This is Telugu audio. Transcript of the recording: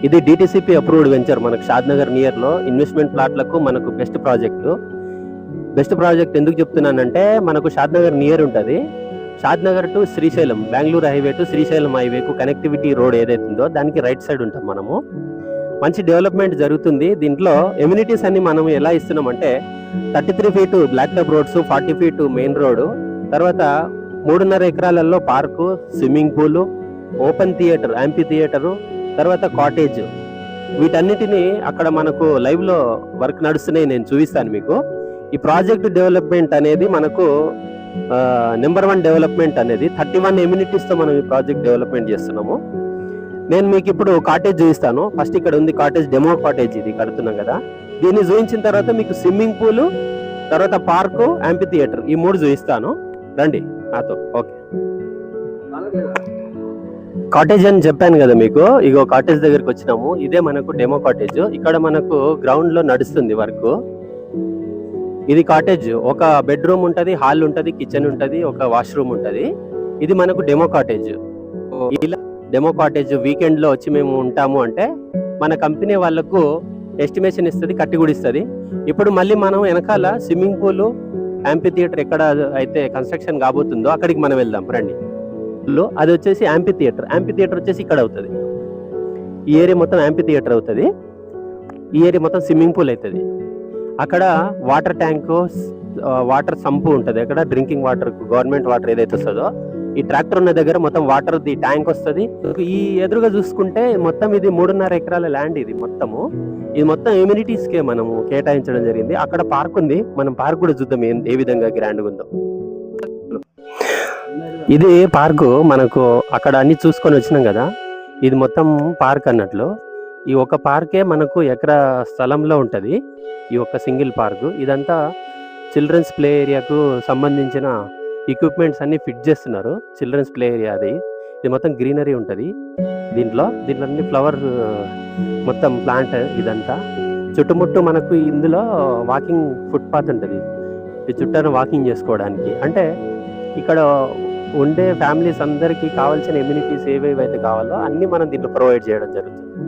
ఇది డిటిసిపి అప్రూవ్డ్ వెంచర్. మనకు షాద్ నగర్ నియర్ లో ఇన్వెస్ట్మెంట్ ప్లాట్లకు మనకు బెస్ట్ ప్రాజెక్ట్ ఎందుకు చెప్తున్నానంటే, మనకు షాద్ నగర్ నియర్ ఉంటుంది. Shadnagar to Srisailam, Bengaluru highway to Srisailam హైవేకు కనెక్టివిటీ రోడ్ ఏదైతుందో దానికి రైట్ సైడ్ ఉంటాం మనము. మంచి డెవలప్మెంట్ జరుగుతుంది. దీంట్లో ఎమ్యూనిటీస్ అన్ని మనం ఎలా ఇస్తున్నామంటే 33 feet black top roads, 40 feet main road, తర్వాత 3.5 ఎకరాలలో park, swimming pool, open theatre, amphitheatre, తర్వాత కాటేజ్, వీటన్నిటిని అక్కడ మనకు లైవ్ లో వర్క్ నడుస్తున్నాయి. నేను చూపిస్తాను మీకు. ఈ ప్రాజెక్ట్ డెవలప్మెంట్ అనేది మనకు నెంబర్ 1 డెవలప్మెంట్ అనేది 31 ఎమ్యూనిటీస్ తో మనం ఈ ప్రాజెక్ట్ డెవలప్మెంట్ చేస్తున్నాము. నేను మీకు ఇప్పుడు కాటేజ్ చూపిస్తాను. ఫస్ట్ ఇక్కడ ఉంది కాటేజ్, డెమో కాటేజ్ ఇది కడుతున్నాం కదా. దీన్ని చూపించిన తర్వాత మీకు స్విమ్మింగ్ పూల్, తర్వాత పార్కు, యాంపీ థియేటర్, ఈ 3 చూపిస్తాను. రండి నాతో. ఓకే, కాటేజ్ అని చెప్పాను కదా మీకు. ఇగో కాటేజ్ దగ్గరికి వచ్చినాము. ఇదే మనకు డెమో కాటేజ్. ఇక్కడ మనకు గ్రౌండ్ లో నడుస్తుంది వర్క్. ఇది కాటేజ్. ఒక బెడ్రూమ్ ఉంటది, హాల్ ఉంటది, కిచెన్ ఉంటది, ఒక వాష్రూమ్ ఉంటది. ఇది మనకు డెమో కాటేజ్. ఇలా డెమో కాటేజ్ వీకెండ్ లో వచ్చి మేము ఉంటాము అంటే మన కంపెనీ వాళ్ళకు ఎస్టిమేషన్ ఇస్తుంది, కట్టి కూడా ఇస్తుంది. ఇప్పుడు మళ్ళీ మనం వెనకాల స్విమ్మింగ్ పూల్, యాంపీ థియేటర్ ఎక్కడ అయితే కన్స్ట్రక్షన్ కాబోతుందో అక్కడికి మనం వెళ్దాం రండి. అది వచ్చేసి యాంపీ థియేటర్. యాంపీ థియేటర్ వచ్చేసి ఇక్కడ అవుతుంది. ఈ ఏరియా మొత్తం యాంపీ థియేటర్ అవుతుంది. ఈ ఏరియా మొత్తం స్విమ్మింగ్ పూల్ అవుతుంది. అక్కడ వాటర్ ట్యాంకు, వాటర్ సంపు ఉంటుంది. అక్కడ డ్రింకింగ్ వాటర్, గవర్నమెంట్ వాటర్ ఏదైతే వస్తుందో, ఈ ట్రాక్టర్ ఉన్న దగ్గర మొత్తం వాటర్ ది ట్యాంక్ వస్తుంది. ఈ ఎదురుగా చూసుకుంటే మొత్తం ఇది 3.5 ఎకరాల ల్యాండ్. ఇది మొత్తం ఎమ్యూనిటీస్ కే మనము కేటాయించడం జరిగింది. అక్కడ పార్క్ ఉంది. మనం పార్క్ కూడా చూద్దాం ఏ విధంగా గ్రాండ్గా ఉందో. ఇది పార్కు. మనకు అక్కడ అన్ని చూసుకొని వచ్చినాం కదా. ఇది మొత్తం పార్క్ అన్నట్లు. ఈ ఒక పార్కే మనకు ఎకరా స్థలంలో ఉంటది. ఈ ఒక సింగిల్ పార్కు. ఇదంతా చిల్డ్రన్స్ ప్లే ఏరియాకు సంబంధించిన ఎక్విప్మెంట్స్ అన్ని ఫిట్ చేస్తున్నారు. చిల్డ్రన్స్ ప్లే ఏరియా అది. ఇది మొత్తం గ్రీనరీ ఉంటది. దీంట్లో అన్ని ఫ్లవర్, మొత్తం ప్లాంట్ ఇదంతా. చుట్టుముట్టు మనకు ఇందులో వాకింగ్ ఫుట్ పాత్ ఉంటుంది. ఈ చుట్టాను వాకింగ్ చేసుకోవడానికి. అంటే ఇక్కడ ఉండే ఫ్యామిలీస్ అందరికీ కావాల్సిన ఎమ్యూనిటీస్ ఏవేవైతే కావాలో అన్ని మనం దీంట్లో ప్రొవైడ్ చేయడం జరుగుతుంది.